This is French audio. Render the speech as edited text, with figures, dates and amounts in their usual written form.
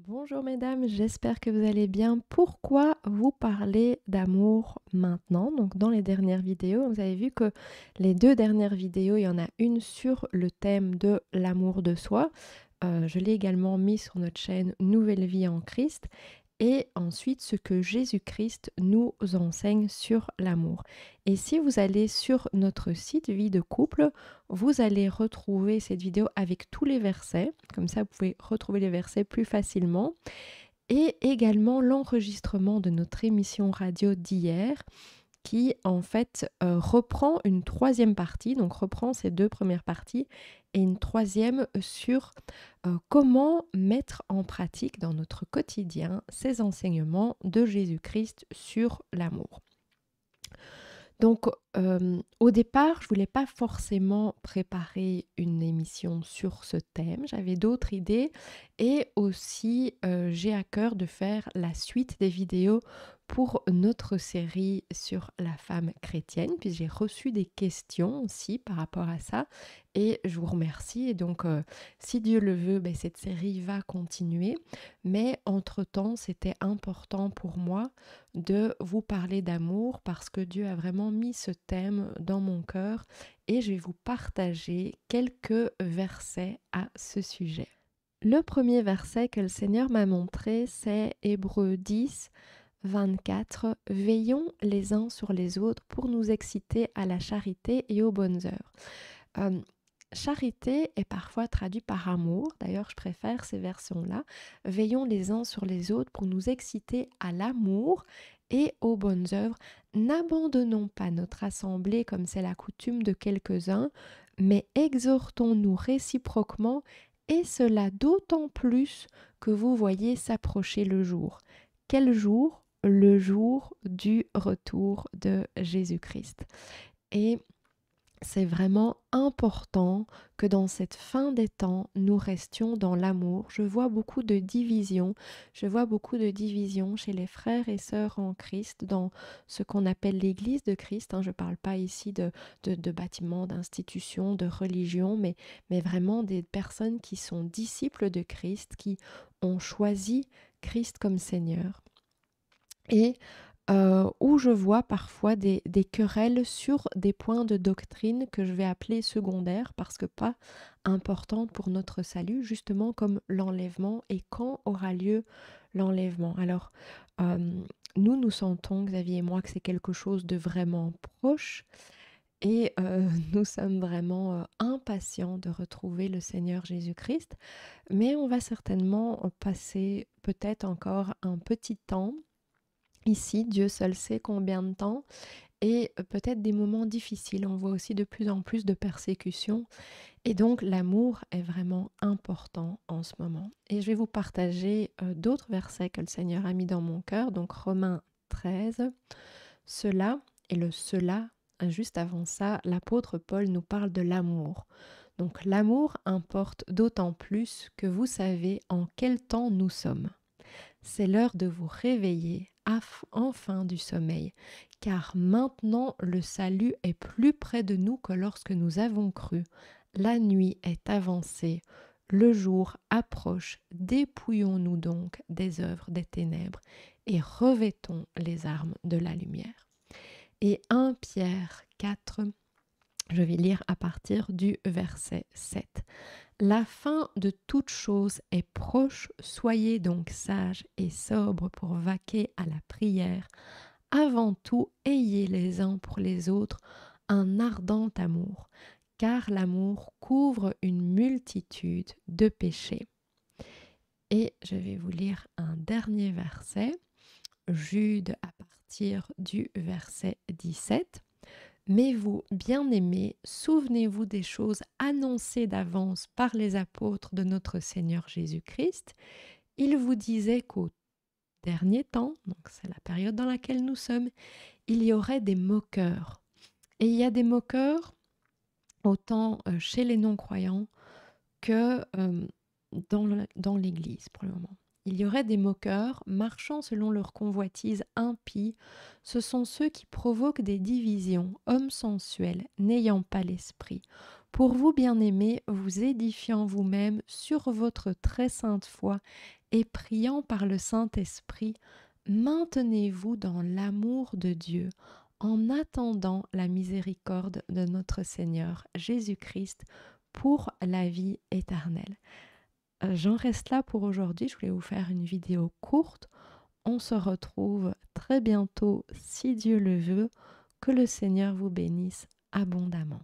Bonjour mesdames, j'espère que vous allez bien. Pourquoi vous parler d'amour maintenant? Donc dans les dernières vidéos, vous avez vu que les deux dernières vidéos, il y en a une sur le thème de l'amour de soi. Je l'ai également mis sur notre chaîne Nouvelle Vie en Christ. Et ensuite, ce que Jésus-Christ nous enseigne sur l'amour. Et si vous allez sur notre site Vie de couple, vous allez retrouver cette vidéo avec tous les versets. Comme ça, vous pouvez retrouver les versets plus facilement. Et également l'enregistrement de notre émission radio d'hier qui en fait reprend une troisième partie, donc reprend ces deux premières parties et une troisième sur comment mettre en pratique dans notre quotidien ces enseignements de Jésus-Christ sur l'amour. Donc, au départ, je voulais pas forcément préparer une émission sur ce thème. J'avais d'autres idées et aussi, j'ai à cœur de faire la suite des vidéos pour notre série sur la femme chrétienne. Puis j'ai reçu des questions aussi par rapport à ça et je vous remercie. Et donc, si Dieu le veut, cette série va continuer. Mais entre-temps, c'était important pour moi de vous parler d'amour parce que Dieu a vraiment mis ce thème dans mon cœur et je vais vous partager quelques versets à ce sujet. Le premier verset que le Seigneur m'a montré, c'est Hébreux 10, 24. Veillons les uns sur les autres pour nous exciter à la charité et aux bonnes œuvres. Euh, Charité est parfois traduit par amour, d'ailleurs je préfère ces versions-là. Veillons les uns sur les autres pour nous exciter à l'amour et aux bonnes œuvres. N'abandonnons pas notre assemblée comme c'est la coutume de quelques-uns, mais exhortons-nous réciproquement, et cela d'autant plus que vous voyez s'approcher le jour. Quel jour? Le jour du retour de Jésus-Christ. Et c'est vraiment important que dans cette fin des temps, nous restions dans l'amour. Je vois beaucoup de divisions. Je vois beaucoup de divisions chez les frères et sœurs en Christ, dans ce qu'on appelle l'Église de Christ. Je ne parle pas ici de bâtiments, d'institutions, de religions, mais vraiment des personnes qui sont disciples de Christ, qui ont choisi Christ comme Seigneur. Et où je vois parfois des querelles sur des points de doctrine que je vais appeler secondaires parce que pas importantes pour notre salut, justement comme l'enlèvement et quand aura lieu l'enlèvement. Alors, nous sentons, Xavier et moi, que c'est quelque chose de vraiment proche et nous sommes vraiment impatients de retrouver le Seigneur Jésus-Christ, mais on va certainement passer peut-être encore un petit temps ici, Dieu seul sait combien de temps, et peut-être des moments difficiles. On voit aussi de plus en plus de persécutions. Et donc l'amour est vraiment important en ce moment. Et je vais vous partager d'autres versets que le Seigneur a mis dans mon cœur. Donc Romains 13, cela, et le cela, juste avant ça, l'apôtre Paul nous parle de l'amour. Donc l'amour importe d'autant plus que vous savez en quel temps nous sommes. C'est l'heure de vous réveiller enfin du sommeil, car maintenant le salut est plus près de nous que lorsque nous avons cru. La nuit est avancée, le jour approche, dépouillons-nous donc des œuvres des ténèbres et revêtons les armes de la lumière. Et 1 Pierre 4, je vais lire à partir du verset 7. La fin de toute chose est proche, soyez donc sages et sobres pour vaquer à la prière. Avant tout, ayez les uns pour les autres un ardent amour, car l'amour couvre une multitude de péchés. Et je vais vous lire un dernier verset, Jude à partir du verset 17. Mais vous, bien-aimés, souvenez-vous des choses annoncées d'avance par les apôtres de notre Seigneur Jésus-Christ. Ils vous disaient qu'au dernier temps, donc c'est la période dans laquelle nous sommes, il y aurait des moqueurs. Et il y a des moqueurs autant chez les non-croyants que dans l'Église pour le moment. Il y aurait des moqueurs marchant selon leur convoitise impie. Ce sont ceux qui provoquent des divisions, hommes sensuels, n'ayant pas l'esprit. Pour vous, bien-aimés, vous édifiant vous-même sur votre très sainte foi et priant par le Saint-Esprit, maintenez-vous dans l'amour de Dieu en attendant la miséricorde de notre Seigneur Jésus-Christ pour la vie éternelle. J'en reste là pour aujourd'hui. Je voulais vous faire une vidéo courte. On se retrouve très bientôt si Dieu le veut. Que le Seigneur vous bénisse abondamment.